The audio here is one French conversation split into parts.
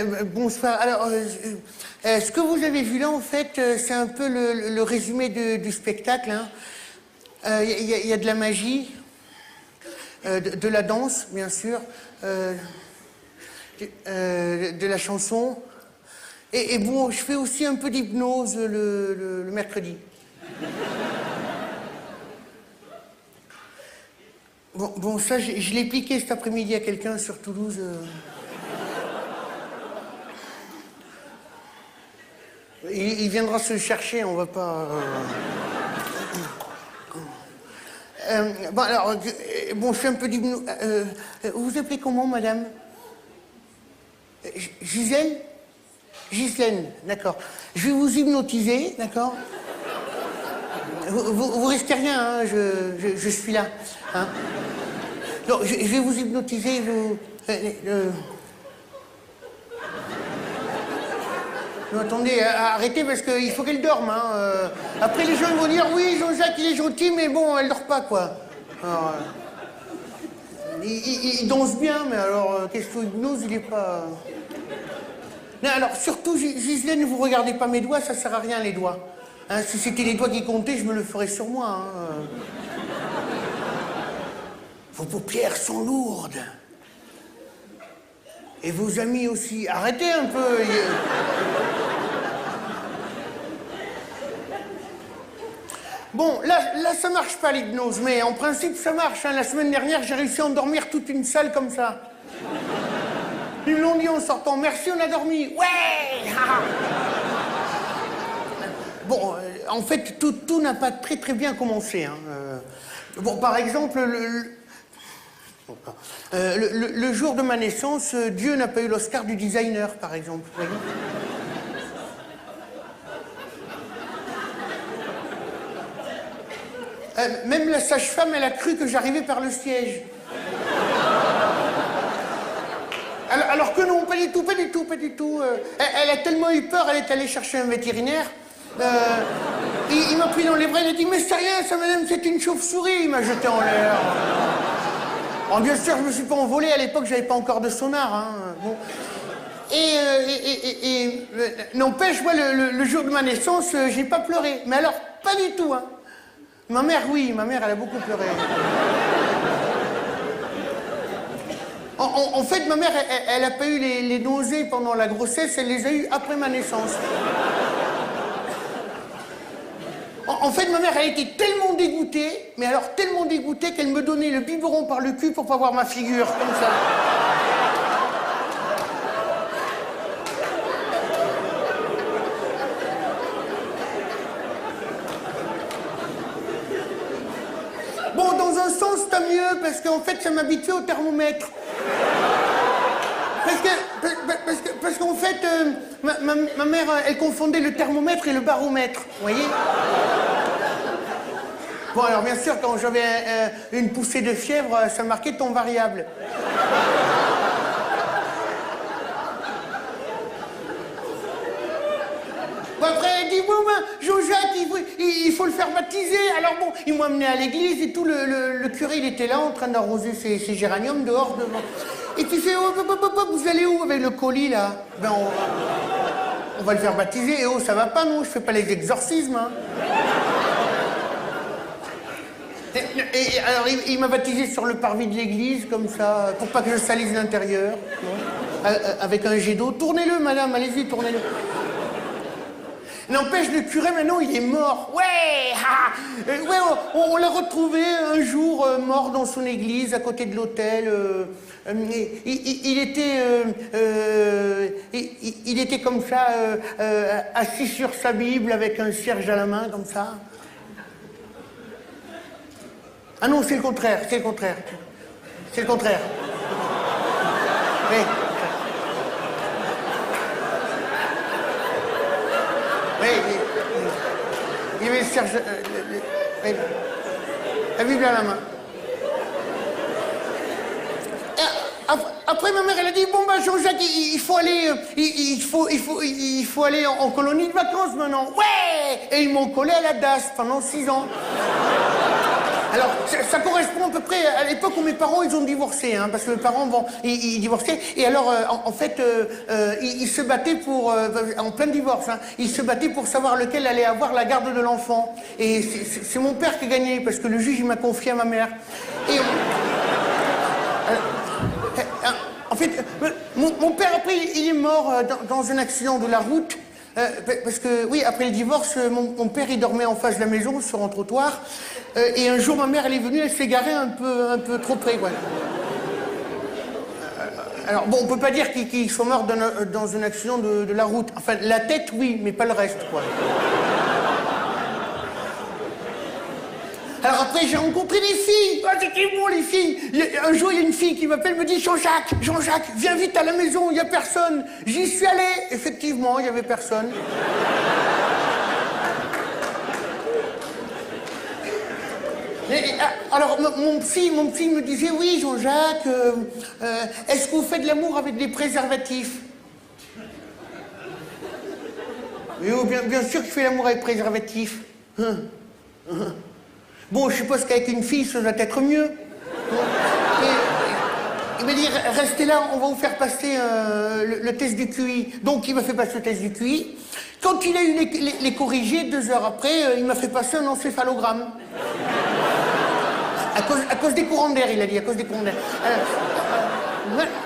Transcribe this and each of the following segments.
Bonsoir. Alors, ce que vous avez vu là, en fait, c'est un peu le résumé du spectacle. Il y a de la magie, de la danse, bien sûr, de la chanson. Et bon, je fais aussi un peu d'hypnose le mercredi. Bon, ça, je l'ai piqué cet après-midi à quelqu'un sur Toulouse. Il viendra se chercher, on va pas... Bon, alors, je fais un peu d'hypnose. Vous vous appelez comment, madame? Gisèle? Ghislaine, d'accord. Je vais vous hypnotiser, d'accord? Vous risquez rien, hein, je suis là. Hein. Donc, je vais vous hypnotiser, Non, attendez, arrêtez parce qu'il faut qu'elle dorme. Hein. Après, les gens vont dire, oui, Jean-Jacques, il est gentil, mais bon, elle dort pas, quoi. Alors, il danse bien, mais alors, question hypnose, il est pas... Non, alors, surtout, Gisèle, ne vous regardez pas mes doigts, ça sert à rien, les doigts. Hein, si c'était les doigts qui comptaient, je me le ferais sur moi. Hein. Vos paupières sont lourdes. Et vos amis aussi. Arrêtez un peu. Bon, là, ça marche pas l'hypnose, mais en principe, ça marche. Hein. La semaine dernière, j'ai réussi à endormir toute une salle comme ça. Ils me l'ont dit en sortant. Merci, on a dormi. Ouais. Bon, en fait, tout n'a pas très bien commencé. Hein. Bon, par exemple, le jour de ma naissance, Dieu n'a pas eu l'Oscar du designer, par exemple. Vous voyez ? Même la sage-femme, elle a cru que j'arrivais par le siège. Alors que non, pas du tout. Elle a tellement eu peur, elle est allée chercher un vétérinaire. Il m'a pris dans les bras, il a dit « Mais c'est rien, ça, madame, c'est une chauve-souris !» Il m'a jeté en l'air. Oh, bien sûr, je me suis pas envolé, à l'époque, j'avais pas encore de sonar. Hein. Bon. N'empêche, moi, le jour de ma naissance, j'ai pas pleuré. Mais alors, pas du tout. Hein. Ma mère, oui, ma mère, elle a beaucoup pleuré. En fait, ma mère, elle a pas eu les nausées pendant la grossesse, elle les a eues après ma naissance. En fait, ma mère, elle était tellement dégoûtée, mais alors tellement dégoûtée qu'elle me donnait le biberon par le cul pour pas voir ma figure, comme ça. Bon, dans un sens, t'as mieux, parce qu'en fait, ça m'habituait au thermomètre. Parce qu'en fait, ma mère, elle confondait le thermomètre et le baromètre, vous voyez? Bon, alors bien sûr, quand j'avais une poussée de fièvre, ça marquait ton variable. Bon, après, elle dit, bon, ben, Jean-Jacques, il faut le faire baptiser. Alors bon, ils m'ont amené à l'église et tout, le curé, il était là en train d'arroser ses géraniums dehors devant. Et puis il fait, oh, vous allez où avec le colis, là? Ben, on va le faire baptiser. Et oh, ça va pas, non, je fais pas les exorcismes, hein. Et alors, il m'a baptisé sur le parvis de l'église, comme ça, pour pas que je salisse l'intérieur, avec un jet d'eau. Tournez-le, madame, allez-y, tournez-le. N'empêche, le curé, maintenant, il est mort. Ouais, ouais, on l'a retrouvé un jour mort dans son église, à côté de l'autel. Il était comme ça, assis sur sa Bible, avec un cierge à la main, comme ça. Ah non, c'est le contraire. C'est le contraire. Oui. Oui, il y avait le cierge... la Bible à la main. Après, ma mère, elle a dit, bon, bah, Jean-Jacques, il faut aller en colonie de vacances maintenant. Ouais! Et ils m'ont collé à la DAS pendant 6 ans. Alors, ça correspond à peu près à l'époque où mes parents, ils ont divorcé, hein, parce que mes parents, bon, ils divorçaient, et alors, en fait, ils se battaient pour, en plein divorce, hein, ils se battaient pour savoir lequel allait avoir la garde de l'enfant. Et c'est mon père qui a gagné, parce que le juge, il m'a confié à ma mère. Et... en fait, mon père, après, il est mort dans un accident de la route. Parce que, oui, après le divorce, mon père, il dormait en face de la maison, sur un trottoir. Et un jour, ma mère, elle est venue, elle s'est garée un peu trop près, quoi. Alors, bon, on peut pas dire qu'ils sont morts dans un accident de la route. Enfin, la tête, oui, mais pas le reste, quoi. Alors après, j'ai rencontré des filles. Ah, c'était bon, les filles. Un jour, il y a une fille qui m'appelle, me dit, Jean-Jacques, viens vite à la maison, il n'y a personne. J'y suis allé. Effectivement, il n'y avait personne. Alors, mon psy me disait, oui, Jean-Jacques, est-ce que vous faites de l'amour avec des préservatifs? Oui, bien sûr que je fais l'amour avec préservatifs. Bon, je suppose qu'avec une fille, ça doit être mieux. Il m'a dit, restez là, on va vous faire passer le test du QI. Donc, il m'a fait passer le test du QI. Quand il a eu les corrigés, 2 heures après, il m'a fait passer un encéphalogramme. À cause des courants d'air, il a dit, à cause des courants d'air.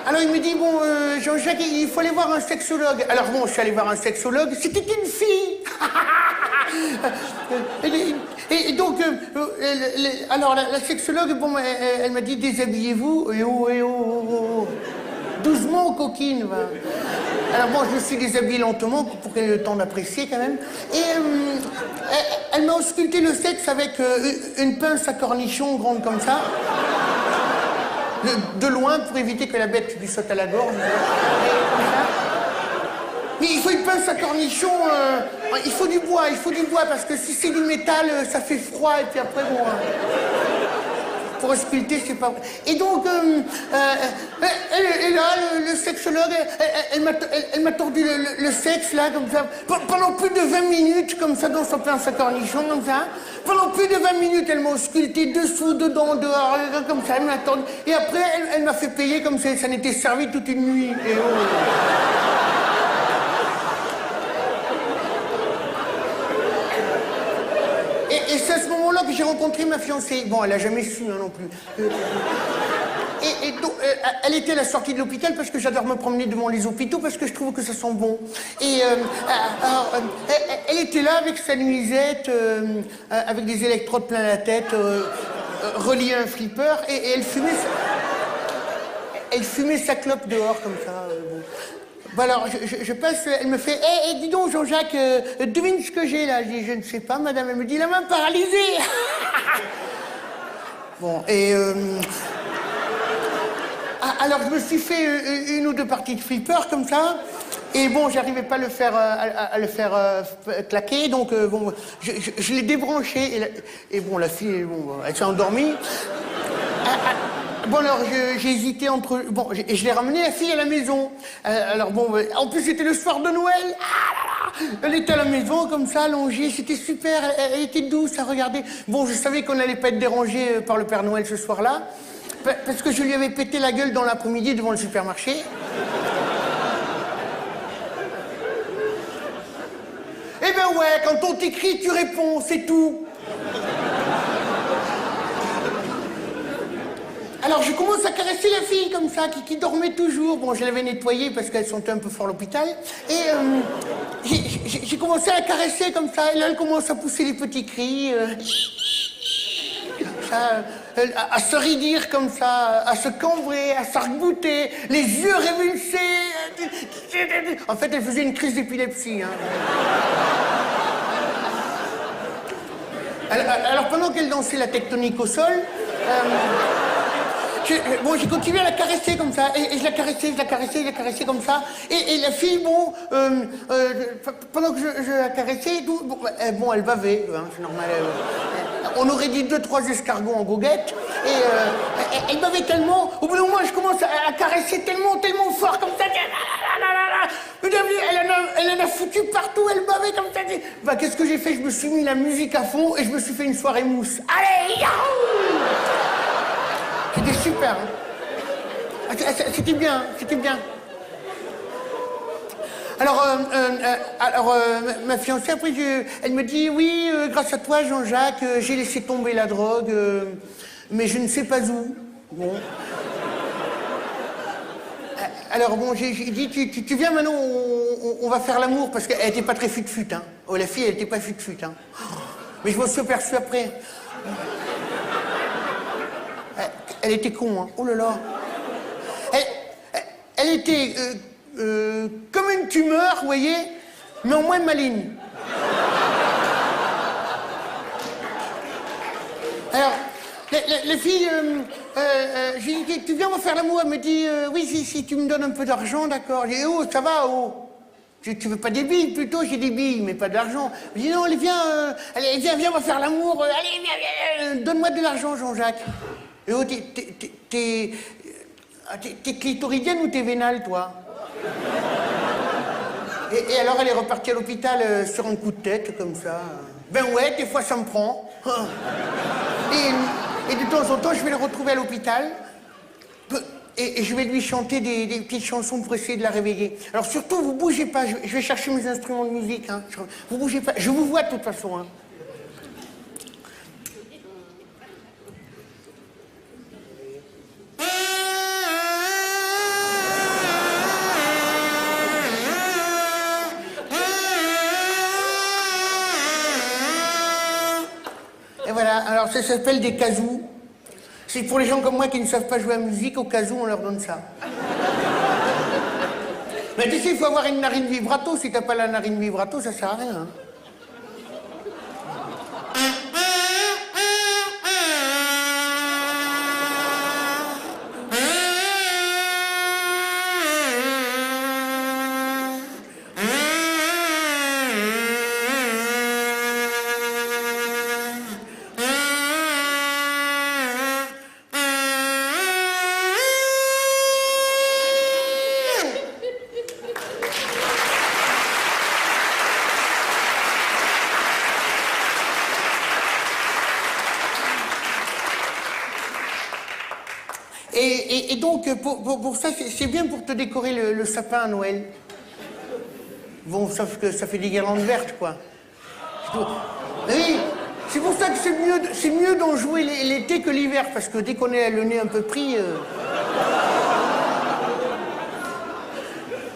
Alors il me dit, bon, Jean-Jacques, il faut aller voir un sexologue. Alors bon, je suis allé voir un sexologue, c'était une fille. Et donc, alors la sexologue, bon, elle m'a dit, déshabillez-vous. Et oh. Doucement, coquine, va. Alors bon, je me suis déshabillé lentement pour qu'elle ait le temps d'apprécier quand même. Et elle m'a ausculté le sexe avec une pince à cornichon grande comme ça. De loin pour éviter que la bête lui saute à la gorge. Mais il faut une pince à cornichon, il faut du bois, parce que si c'est du métal, ça fait froid et puis après, bon... pour ausculter, c'est pas vrai. Et donc, et là, le sexologue, elle m'a tordu le sexe, là, comme ça, pendant plus de 20 minutes, comme ça, dans son pince à cornichon, comme ça. Pendant plus de 20 minutes, elle m'a ausculté dessous, dedans, dehors, comme ça, elle m'a tordu. Et après, elle m'a fait payer comme ça n'était servi toute une nuit. Et Et c'est à ce moment-là que j'ai rencontré ma fiancée. Bon, elle a jamais su, hein, non plus. Et donc, elle était à la sortie de l'hôpital parce que j'adore me promener devant les hôpitaux parce que je trouve que ça sent bon. Et alors, elle était là avec sa nuisette, avec des électrodes plein la tête, reliée à un flipper, et elle fumait sa clope dehors comme ça. Bon. Bon alors, je passe, elle me fait « dis donc, Jean-Jacques, devine ce que j'ai là ?» Je dis « Je ne sais pas, madame. » Elle me dit « La main paralysée !» Bon, et... alors, je me suis fait une ou 2 parties de flipper, comme ça. Et bon, j'arrivais pas à le faire claquer, donc bon, je l'ai débranché. Et bon, la fille, bon, elle s'est endormie. Bon, alors, j'ai hésité entre... Bon, et je l'ai ramené la fille à la maison. Alors, bon, en plus, c'était le soir de Noël. Elle était à la maison, comme ça, allongée. C'était super. Elle était douce à regarder. Bon, je savais qu'on n'allait pas être dérangé par le Père Noël ce soir-là. Parce que je lui avais pété la gueule dans l'après-midi devant le supermarché. Eh ben ouais, quand on t'écrit, tu réponds, c'est tout. Alors je commence à caresser la fille comme ça, qui dormait toujours. Bon, je l'avais nettoyée parce qu'elle sentait un peu fort l'hôpital. Et j'ai commencé à la caresser comme ça. Et là, elle commence à pousser les petits cris. Ça, à se ridir comme ça, à se cambrer, à s'arc-bouter, les yeux révulsés. En fait, elle faisait une crise d'épilepsie. Hein. Alors, pendant qu'elle dansait la tectonique au sol, bon, j'ai continué à la caresser comme ça, et je la caressais comme ça, et la fille, bon, pendant que je la caressais, bon, elle bavait, hein, c'est normal. On aurait dit 2-3 escargots en goguette, et elle bavait tellement, au bout d'un moment, je commence à caresser tellement fort comme ça, elle en a foutu partout, elle m'avait comme ça. Bah, qu'est-ce que j'ai fait? Je me suis mis la musique à fond et je me suis fait une soirée mousse. Allez, yahoo! C'était super. Hein. C'était bien, c'était bien. Alors, ma fiancée, après, elle me dit, oui, grâce à toi, Jean-Jacques, j'ai laissé tomber la drogue, mais je ne sais pas où. Bon. Alors, bon, j'ai dit, tu viens maintenant, on va faire l'amour, parce qu'elle était pas très fut-fut, hein. Oh, la fille, elle était pas fut-fut, hein. Mais je m'en suis aperçu après. Elle était con, hein. Oh là là. Elle était comme une tumeur, vous voyez, mais en moins maligne. Alors, la fille, j'ai dit, tu viens me faire l'amour? Elle me dit, oui, si tu me donnes un peu d'argent, d'accord. J'ai dit, oh, ça va, oh. Tu veux pas des billes, plutôt? J'ai des billes, mais pas d'argent. Je dis, non, allez, viens me faire l'amour. Allez, viens, donne-moi de l'argent, Jean-Jacques. Et oh, t'es clitoridienne ou t'es vénale, toi? Et alors, elle est repartie à l'hôpital sur un coup de tête, comme ça. Ben ouais, des fois, ça me prend. Et de temps en temps, je vais le retrouver à l'hôpital. Et je vais lui chanter des petites chansons pour essayer de la réveiller. Alors surtout, vous bougez pas. Je vais chercher mes instruments de musique. Hein. Vous bougez pas. Je vous vois de toute façon. Hein. Et voilà. Alors ça s'appelle des kazoo. C'est pour les gens comme moi qui ne savent pas jouer à la musique, au kazoo, on leur donne ça. Mais tu sais, il faut avoir une narine vibrato. Si t'as pas la narine vibrato, ça sert à rien. Hein. Et donc, pour ça, c'est bien pour te décorer le sapin à Noël. Bon, sauf que ça fait des guirlandes vertes, quoi. Oui, c'est pour ça que c'est mieux d'en jouer l'été que l'hiver, parce que dès qu'on est le nez un peu pris...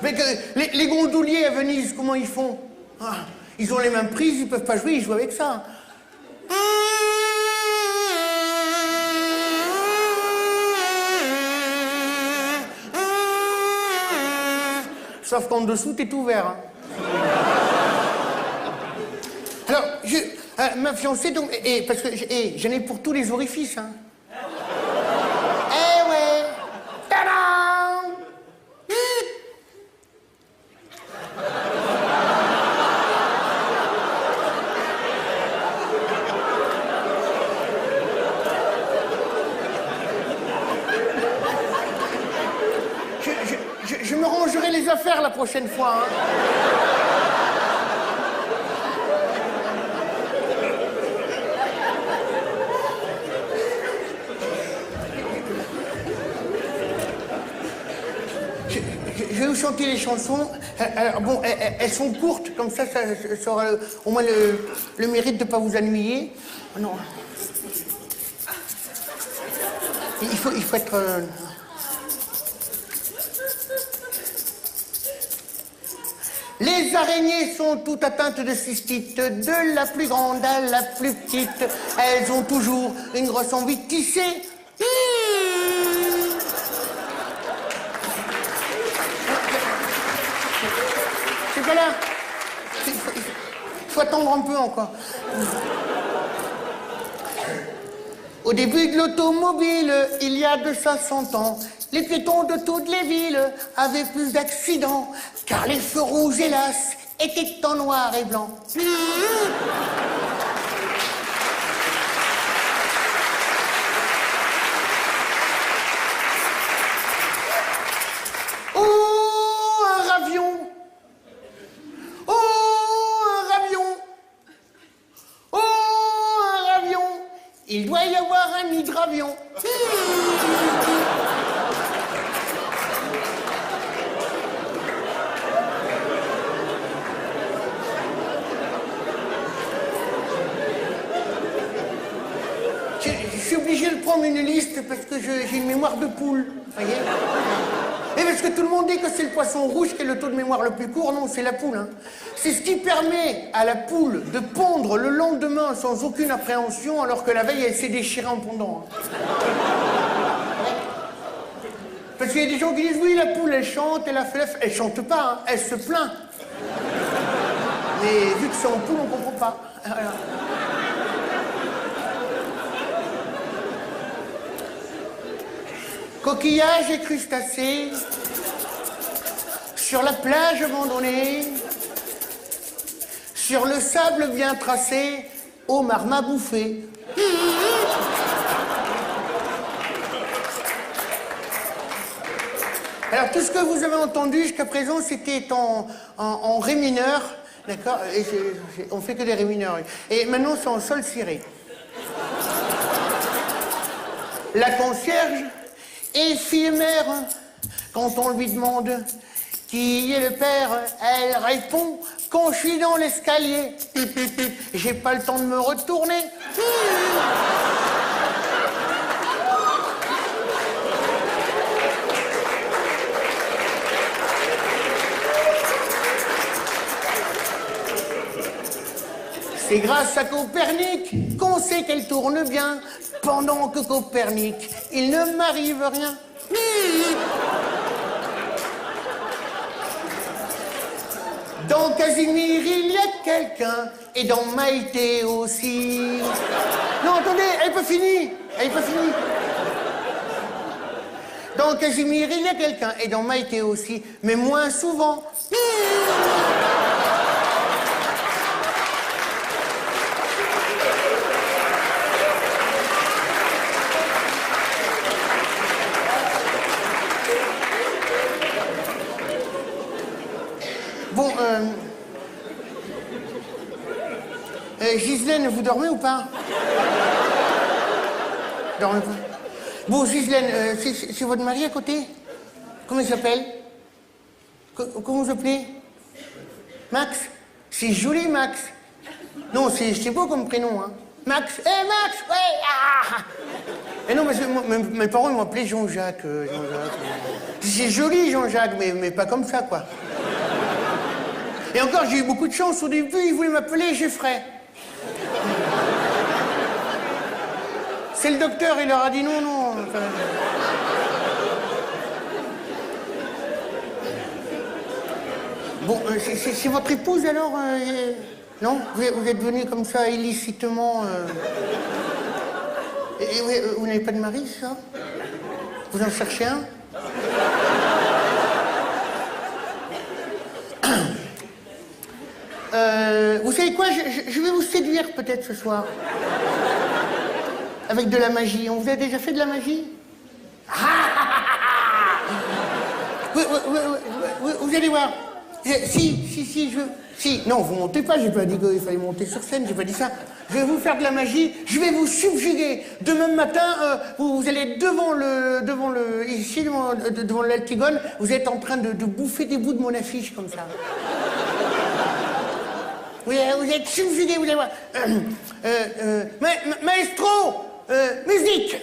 Mais que, les gondoliers à Venise, comment ils font? Ils ont les mains prises, ils peuvent pas jouer, ils jouent avec ça. Sauf qu'en dessous, t'es ouvert. Hein. Alors, ma fiancée, donc, parce que j'en ai pour tous les orifices. Hein. Eh ouais. Tadam. Je me rangerai les affaires la prochaine fois. Hein. Je vais vous chanter les chansons. Alors, bon, elles sont courtes, comme ça aura au moins le mérite de ne pas vous ennuyer. Oh, non. Il faut être... Les araignées sont toutes atteintes de cystite, de la plus grande à la plus petite. Elles ont toujours une grosse envie de tisser. C'est pas là. Il faut attendre un peu encore. Au début de l'automobile, il y a de ça 100 ans, les piétons de toutes les villes avaient plus d'accidents, car les feux rouges, hélas, étaient en noir et blanc. Oh, un ravion. il doit y avoir un hydravion. Je suis obligé de prendre une liste parce que j'ai une mémoire de poule, voyez. Et parce que tout le monde dit que c'est le poisson rouge qui a le taux de mémoire le plus court. Non, c'est la poule. Hein. C'est ce qui permet à la poule de pondre le lendemain sans aucune appréhension, alors que la veille, elle s'est déchirée en pondant. Hein. Parce qu'il y a des gens qui disent, oui, la poule, elle chante, elle a fait... Elle chante pas, hein, elle se plaint. Mais vu que c'est en poule, on comprend pas. Voilà. Coquillages et crustacés, sur la plage abandonnée, sur le sable bien tracé, Omar m'a bouffé. Alors tout ce que vous avez entendu jusqu'à présent, c'était en ré mineur, d'accord? On fait que des ré mineurs. Et maintenant, c'est en sol ciré. La concierge éphémère, quand on lui demande qui est le père, elle répond quand je suis dans l'escalier. J'ai pas le temps de me retourner. C'est grâce à Copernic qu'on sait qu'elle tourne bien, pendant que Copernic, il ne m'arrive rien. Dans Casimir, il y a quelqu'un, et dans Maïté aussi. Non, attendez, elle n'est pas finie. Elle n'est pas finie. Dans Casimir, il y a quelqu'un, et dans Maïté aussi, mais moins souvent. Bon, Ghislaine, vous dormez ou pas? Dormez pas. Bon, Ghislaine, c'est votre mari à côté? Comment il s'appelle? Comment vous appelez? Max? C'est joli, Max. Non, c'est beau comme prénom, hein. Max. Eh, Max! Ouais! Ah! Et non, parce que mes parents m'ont appelé Jean-Jacques. C'est joli, Jean-Jacques, mais pas comme ça, quoi. Et encore, j'ai eu beaucoup de chance. Au début, ils voulaient m'appeler Geoffrey. C'est le docteur, il leur a dit non, non. Enfin... Bon, c'est votre épouse alors non? Vous êtes venu comme ça, illicitement Et vous n'avez pas de mari, ça? Vous en cherchez un? Vous savez quoi, je vais vous séduire peut-être ce soir. Avec de la magie. On vous a déjà fait de la magie? Vous allez voir. Si, je... Si, non, vous montez pas, j'ai pas dit qu'il fallait monter sur scène, j'ai pas dit ça. Je vais vous faire de la magie, je vais vous subjuguer. Demain matin, vous allez être ici, devant l'Altigone, vous êtes en train de bouffer des bouts de mon affiche, comme ça. Oui, vous êtes subjugué, vous allez voir. Maestro, musique!